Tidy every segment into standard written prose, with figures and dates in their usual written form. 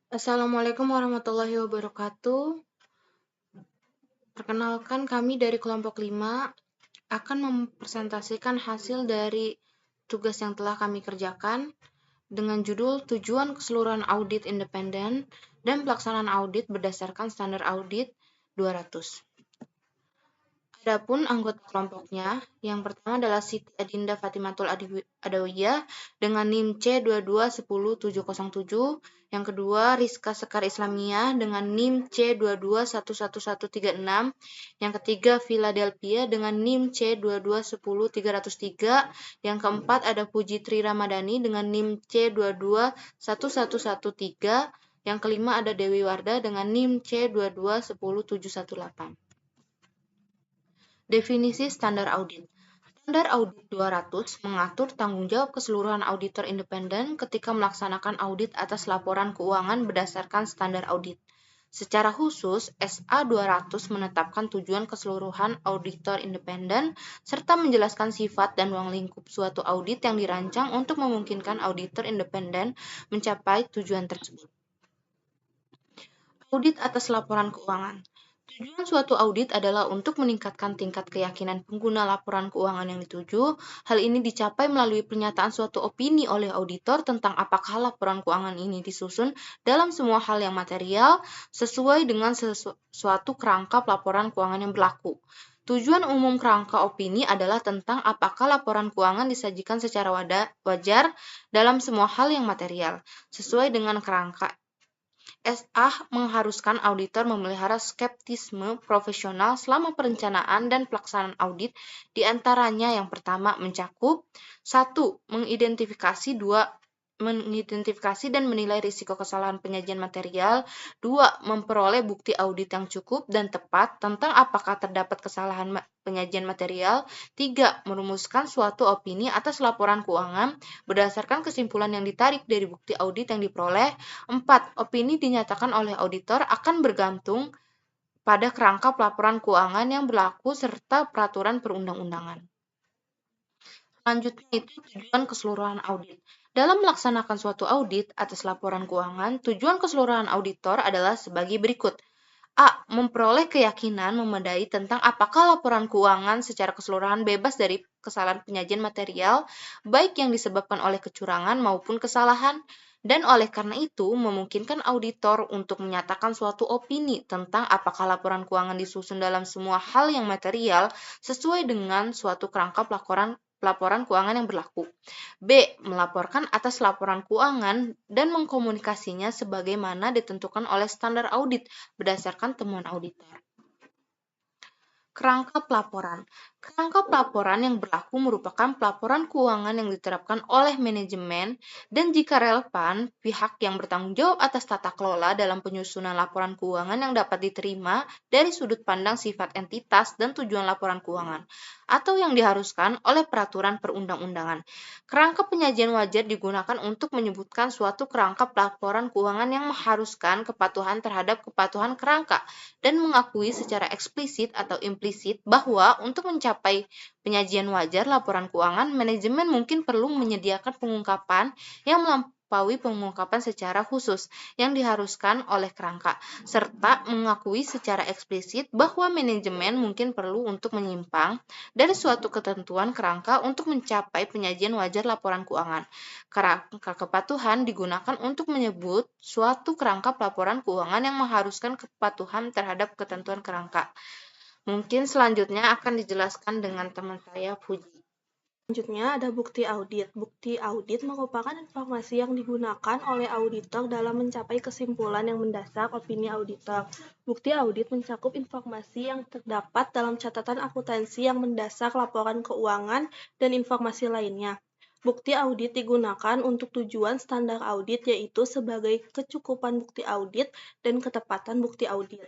Assalamualaikum warahmatullahi wabarakatuh. Perkenalkan, kami dari kelompok 5 akan mempresentasikan hasil dari tugas yang telah kami kerjakan dengan judul Tujuan Keseluruhan Audit Independen dan Pelaksanaan Audit Berdasarkan Standar Audit 200. Adapun anggota kelompoknya, yang pertama adalah Siti Adinda Fatimatul Adawiyah dengan NIM C2210707, yang kedua Rizka Sekar Islamiyah dengan NIM C2211136, yang ketiga Philadelphia dengan NIM C2210303, yang keempat ada Pujitri Ramadhani dengan NIM C2211113, yang kelima ada Dewi Warda dengan NIM C2210718. Definisi standar audit. Standar Audit 200 mengatur tanggung jawab keseluruhan auditor independen ketika melaksanakan audit atas laporan keuangan berdasarkan standar audit. Secara khusus, SA 200 menetapkan tujuan keseluruhan auditor independen serta menjelaskan sifat dan ruang lingkup suatu audit yang dirancang untuk memungkinkan auditor independen mencapai tujuan tersebut. Audit atas laporan keuangan. Tujuan suatu audit adalah untuk meningkatkan tingkat keyakinan pengguna laporan keuangan yang dituju. Hal ini dicapai melalui pernyataan suatu opini oleh auditor tentang apakah laporan keuangan ini disusun dalam semua hal yang material sesuai dengan suatu kerangka laporan keuangan yang berlaku. Tujuan umum kerangka opini adalah tentang apakah laporan keuangan disajikan secara wajar dalam semua hal yang material, sesuai dengan kerangka. SA mengharuskan auditor memelihara skeptisme profesional selama perencanaan dan pelaksanaan audit, di antaranya yang pertama mencakup 1. Mengidentifikasi dan menilai risiko kesalahan penyajian material. 2. Memperoleh bukti audit yang cukup dan tepat tentang apakah terdapat kesalahan penyajian material. 3. Merumuskan suatu opini atas laporan keuangan berdasarkan kesimpulan yang ditarik dari bukti audit yang diperoleh. 4. Opini dinyatakan oleh auditor akan bergantung pada kerangka pelaporan keuangan yang berlaku serta peraturan perundang-undangan. Selanjutnya itu tujuan keseluruhan audit. Dalam melaksanakan suatu audit atas laporan keuangan, tujuan keseluruhan auditor adalah sebagai berikut. A. Memperoleh keyakinan memadai tentang apakah laporan keuangan secara keseluruhan bebas dari kesalahan penyajian material, baik yang disebabkan oleh kecurangan maupun kesalahan, dan oleh karena itu memungkinkan auditor untuk menyatakan suatu opini tentang apakah laporan keuangan disusun dalam semua hal yang material sesuai dengan suatu kerangka pelaporan keuangan yang berlaku. B. Melaporkan atas laporan keuangan dan mengkomunikasinya sebagaimana ditentukan oleh standar audit berdasarkan temuan auditor. Kerangka pelaporan. Kerangka pelaporan yang berlaku merupakan pelaporan keuangan yang diterapkan oleh manajemen dan jika relevan, pihak yang bertanggung jawab atas tata kelola dalam penyusunan laporan keuangan yang dapat diterima dari sudut pandang sifat entitas dan tujuan laporan keuangan, atau yang diharuskan oleh peraturan perundang-undangan. Kerangka penyajian wajar digunakan untuk menyebutkan suatu kerangka pelaporan keuangan yang mengharuskan kepatuhan terhadap kepatuhan kerangka dan mengakui secara eksplisit atau implisit bahwa untuk mencapai penyajian wajar laporan keuangan, manajemen mungkin perlu menyediakan pengungkapan yang melampaui pengungkapan secara khusus yang diharuskan oleh kerangka, serta mengakui secara eksplisit bahwa manajemen mungkin perlu untuk menyimpang dari suatu ketentuan kerangka untuk mencapai penyajian wajar laporan keuangan. Kerangka kepatuhan digunakan untuk menyebut suatu kerangka pelaporan keuangan yang mengharuskan kepatuhan terhadap ketentuan kerangka. Mungkin selanjutnya akan dijelaskan dengan teman saya, Puji. Selanjutnya ada bukti audit. Bukti audit merupakan informasi yang digunakan oleh auditor dalam mencapai kesimpulan yang mendasar opini auditor. Bukti audit mencakup informasi yang terdapat dalam catatan akuntansi yang mendasar laporan keuangan dan informasi lainnya. Bukti audit digunakan untuk tujuan standar audit yaitu sebagai kecukupan bukti audit dan ketepatan bukti audit.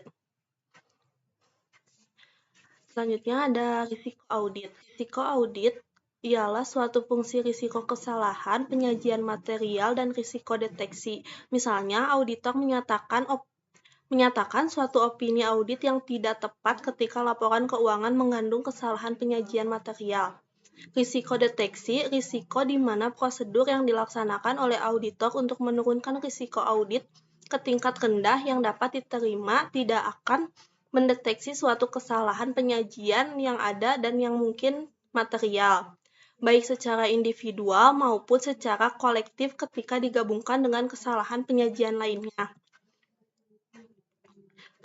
Selanjutnya ada risiko audit. Risiko audit ialah suatu fungsi risiko kesalahan, penyajian material, dan risiko deteksi. Misalnya, auditor menyatakan suatu opini audit yang tidak tepat ketika laporan keuangan mengandung kesalahan penyajian material. Risiko deteksi, risiko di mana prosedur yang dilaksanakan oleh auditor untuk menurunkan risiko audit ke tingkat rendah yang dapat diterima tidak akan mendeteksi suatu kesalahan penyajian yang ada dan yang mungkin material, baik secara individual maupun secara kolektif ketika digabungkan dengan kesalahan penyajian lainnya.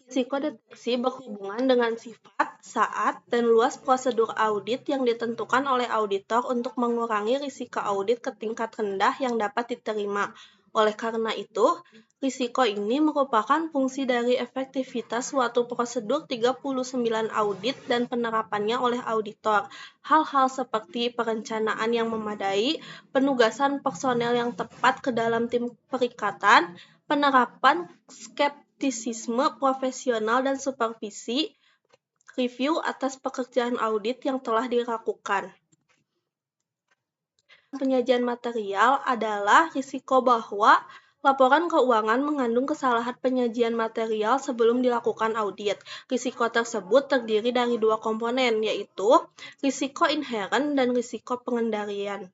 Risiko deteksi berhubungan dengan sifat, saat, dan luas prosedur audit yang ditentukan oleh auditor untuk mengurangi risiko audit ke tingkat rendah yang dapat diterima. Oleh karena itu, risiko ini merupakan fungsi dari efektivitas suatu prosedur 39 audit dan penerapannya oleh auditor. Hal-hal seperti perencanaan yang memadai, penugasan personel yang tepat ke dalam tim perikatan, penerapan skeptisisme profesional dan supervisi review atas pekerjaan audit yang telah dilakukan. Penyajian material adalah risiko bahwa laporan keuangan mengandung kesalahan penyajian material sebelum dilakukan audit. Risiko tersebut terdiri dari dua komponen, yaitu risiko inheren dan risiko pengendalian.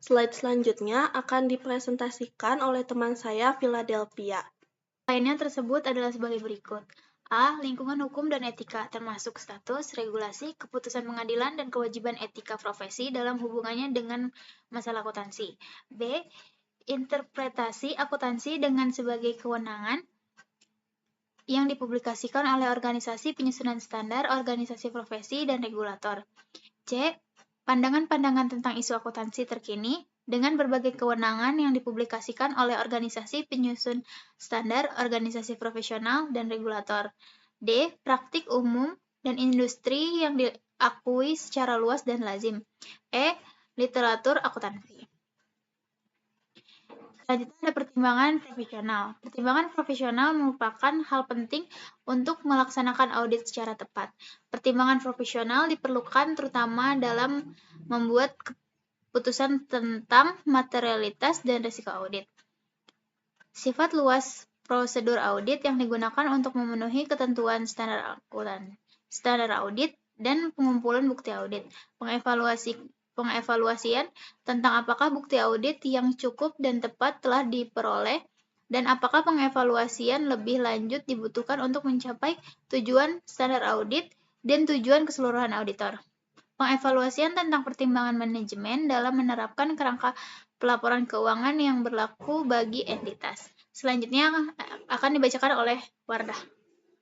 Slide selanjutnya akan dipresentasikan oleh teman saya, Philadelphia. Lainnya tersebut adalah sebagai berikut. A. Lingkungan hukum dan etika, termasuk status, regulasi, keputusan pengadilan, dan kewajiban etika profesi dalam hubungannya dengan masalah akuntansi. B. Interpretasi akuntansi dengan sebagai kewenangan yang dipublikasikan oleh organisasi penyusunan standar, organisasi profesi, dan regulator. C. Pandangan-pandangan tentang isu akuntansi terkini dengan berbagai kewenangan yang dipublikasikan oleh organisasi penyusun standar, organisasi profesional, dan regulator. D. Praktik umum dan industri yang diakui secara luas dan lazim. E. Literatur akuntansi. Selanjutnya ada pertimbangan profesional. Pertimbangan profesional merupakan hal penting untuk melaksanakan audit secara tepat. Pertimbangan profesional diperlukan terutama dalam membuat keputusan tentang materialitas dan risiko audit. Sifat luas prosedur audit yang digunakan untuk memenuhi ketentuan standar audit dan pengumpulan bukti audit. Pengevaluasian tentang apakah bukti audit yang cukup dan tepat telah diperoleh dan apakah pengevaluasian lebih lanjut dibutuhkan untuk mencapai tujuan standar audit dan tujuan keseluruhan auditor. Pengevaluasian tentang pertimbangan manajemen dalam menerapkan kerangka pelaporan keuangan yang berlaku bagi entitas. Selanjutnya akan dibacakan oleh Wardah.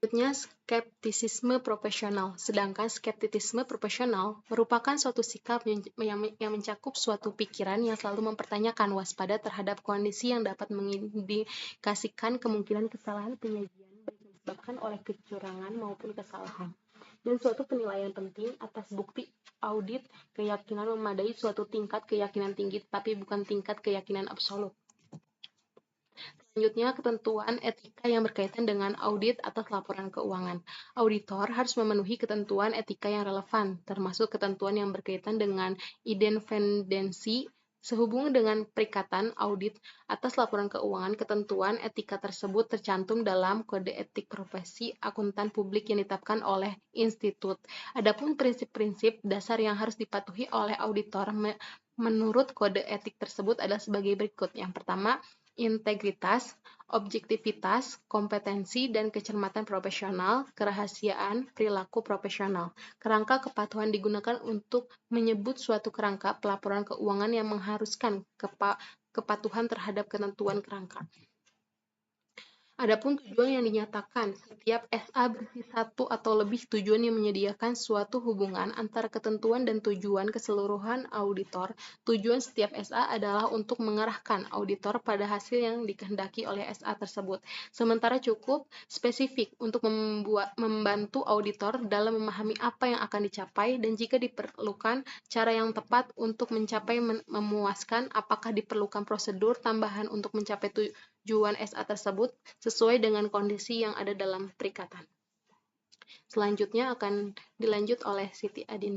Selanjutnya, skeptisisme profesional. Sedangkan skeptisisme profesional merupakan suatu sikap yang mencakup suatu pikiran yang selalu mempertanyakan waspada terhadap kondisi yang dapat mengindikasikan kemungkinan kesalahan penyajian baik disebabkan oleh kecurangan maupun kesalahan. Dan suatu penilaian penting atas bukti audit, keyakinan memadai suatu tingkat keyakinan tinggi tapi bukan tingkat keyakinan absolut. Selanjutnya, ketentuan etika yang berkaitan dengan audit atas laporan keuangan. Auditor harus memenuhi ketentuan etika yang relevan, termasuk ketentuan yang berkaitan dengan independensi sehubungan dengan perikatan audit atas laporan keuangan. Ketentuan etika tersebut tercantum dalam Kode Etik Profesi Akuntan Publik yang ditetapkan oleh institut. Adapun prinsip-prinsip dasar yang harus dipatuhi oleh auditor menurut kode etik tersebut adalah sebagai berikut. Yang pertama, integritas, objektivitas, kompetensi, dan kecermatan profesional, kerahasiaan, perilaku profesional. Kerangka kepatuhan digunakan untuk menyebut suatu kerangka pelaporan keuangan yang mengharuskan kepatuhan terhadap ketentuan kerangka. Adapun tujuan yang dinyatakan, setiap SA berisi satu atau lebih tujuan yang menyediakan suatu hubungan antara ketentuan dan tujuan keseluruhan auditor. Tujuan setiap SA adalah untuk mengarahkan auditor pada hasil yang dikehendaki oleh SA tersebut. Sementara cukup spesifik untuk membantu auditor dalam memahami apa yang akan dicapai dan jika diperlukan cara yang tepat untuk mencapai memuaskan, apakah diperlukan prosedur tambahan untuk mencapai tujuan SA tersebut sesuai dengan kondisi yang ada dalam perikatan. Selanjutnya akan dilanjut oleh Siti Adin.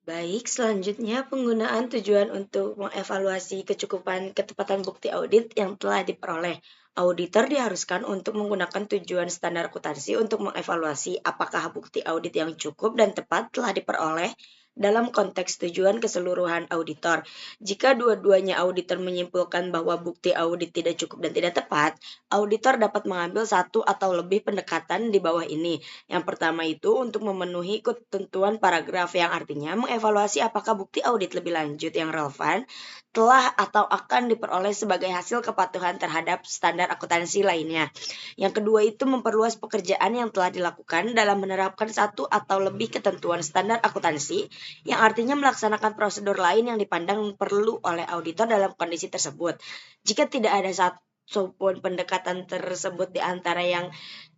Baik, selanjutnya penggunaan tujuan untuk mengevaluasi ketepatan bukti audit yang telah diperoleh. Auditor diharuskan untuk menggunakan tujuan standar akuntansi untuk mengevaluasi apakah bukti audit yang cukup dan tepat telah diperoleh dalam konteks tujuan keseluruhan auditor. Jika dua-duanya auditor menyimpulkan bahwa bukti audit tidak cukup dan tidak tepat, auditor dapat mengambil satu atau lebih pendekatan di bawah ini. Yang pertama itu untuk memenuhi ketentuan paragraf, yang artinya mengevaluasi apakah bukti audit lebih lanjut yang relevan telah atau akan diperoleh sebagai hasil kepatuhan terhadap standar akuntansi lainnya. Yang kedua itu memperluas pekerjaan yang telah dilakukan dalam menerapkan satu atau lebih ketentuan standar akuntansi, yang artinya melaksanakan prosedur lain yang dipandang perlu oleh auditor dalam kondisi tersebut. Jika tidak ada satu pun pendekatan tersebut di antara yang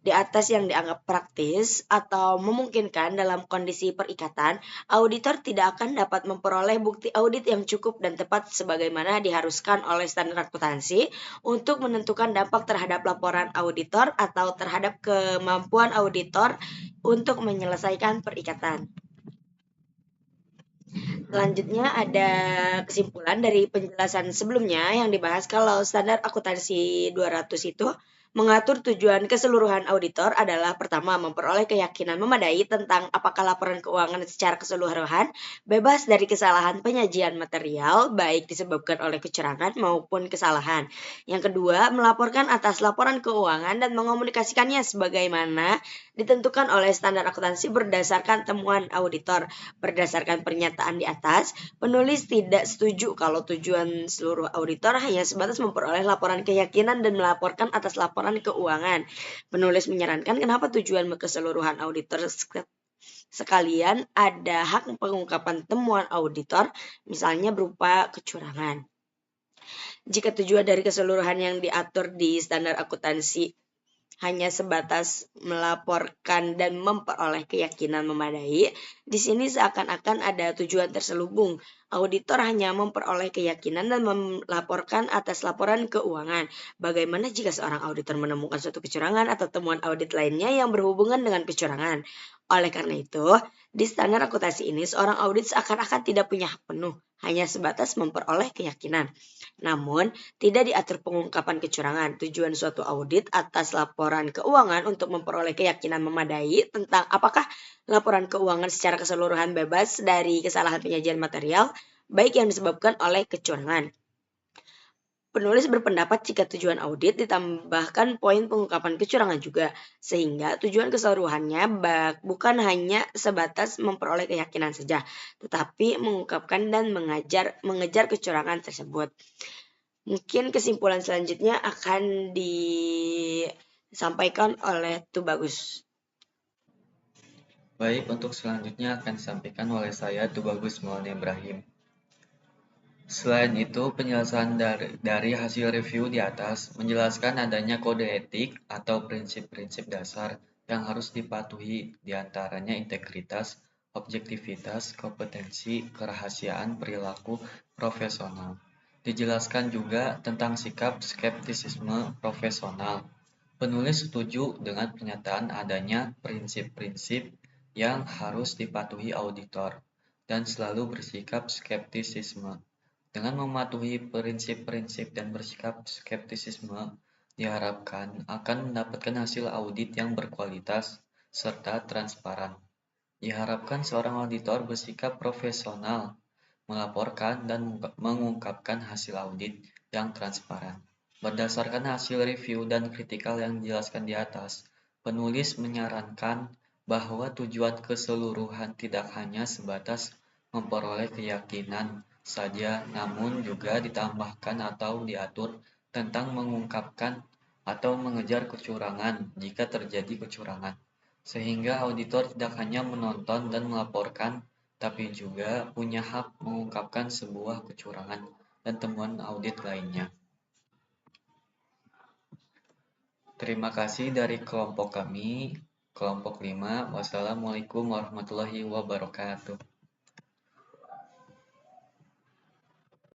di atas yang dianggap praktis atau memungkinkan dalam kondisi perikatan, auditor tidak akan dapat memperoleh bukti audit yang cukup dan tepat sebagaimana diharuskan oleh standar akuntansi untuk menentukan dampak terhadap laporan auditor atau terhadap kemampuan auditor untuk menyelesaikan perikatan. Selanjutnya ada kesimpulan dari penjelasan sebelumnya yang dibahas kalau standar akuntansi 200 itu mengatur tujuan keseluruhan auditor adalah pertama, memperoleh keyakinan memadai tentang apakah laporan keuangan secara keseluruhan bebas dari kesalahan penyajian material, baik disebabkan oleh kecurangan maupun kesalahan. Yang kedua, melaporkan atas laporan keuangan dan mengomunikasikannya sebagaimana ditentukan oleh standar akuntansi berdasarkan temuan auditor. Berdasarkan pernyataan di atas, penulis tidak setuju kalau tujuan seluruh auditor hanya sebatas memperoleh laporan keyakinan dan melaporkan atas laporan keuangan. Penulis menyarankan kenapa tujuan keseluruhan auditor sekalian ada hak pengungkapan temuan auditor, misalnya berupa kecurangan. Jika tujuan dari keseluruhan yang diatur di standar akuntansi hanya sebatas melaporkan dan memperoleh keyakinan memadai, di sini seakan-akan ada tujuan terselubung. Auditor hanya memperoleh keyakinan dan melaporkan atas laporan keuangan. Bagaimana jika seorang auditor menemukan suatu kecurangan atau temuan audit lainnya yang berhubungan dengan kecurangan? Oleh karena itu, di standar akuntansi ini seorang audit seakan-akan tidak punya hak penuh, hanya sebatas memperoleh keyakinan. Namun, tidak diatur pengungkapan kecurangan. Tujuan suatu audit atas laporan keuangan untuk memperoleh keyakinan memadai tentang apakah laporan keuangan secara keseluruhan bebas dari kesalahan penyajian material, baik yang disebabkan oleh kecurangan. Penulis berpendapat jika tujuan audit ditambahkan poin pengungkapan kecurangan juga, sehingga tujuan keseluruhannya bukan hanya sebatas memperoleh keyakinan saja, tetapi mengungkapkan dan mengejar kecurangan tersebut. Mungkin kesimpulan selanjutnya akan disampaikan oleh Tubagus. Baik, untuk selanjutnya akan disampaikan oleh saya Tubagus Maulana Ibrahim. Selain itu, penjelasan dari hasil review di atas menjelaskan adanya kode etik atau prinsip-prinsip dasar yang harus dipatuhi, diantaranya integritas, objektivitas, kompetensi, kerahasiaan, perilaku profesional. Dijelaskan juga tentang sikap skeptisisme profesional. Penulis setuju dengan pernyataan adanya prinsip-prinsip yang harus dipatuhi auditor dan selalu bersikap skeptisisme. Dengan mematuhi prinsip-prinsip dan bersikap skeptisisme, diharapkan akan mendapatkan hasil audit yang berkualitas serta transparan. Diharapkan seorang auditor bersikap profesional, melaporkan dan mengungkapkan hasil audit yang transparan. Berdasarkan hasil review dan kritikal yang dijelaskan di atas, penulis menyarankan bahwa tujuan keseluruhan tidak hanya sebatas memperoleh keyakinan saja, namun juga ditambahkan atau diatur tentang mengungkapkan atau mengejar kecurangan jika terjadi kecurangan, sehingga auditor tidak hanya menonton dan melaporkan, tapi juga punya hak mengungkapkan sebuah kecurangan dan temuan audit lainnya. Terima kasih dari kelompok kami, kelompok 5. Wassalamualaikum warahmatullahi wabarakatuh.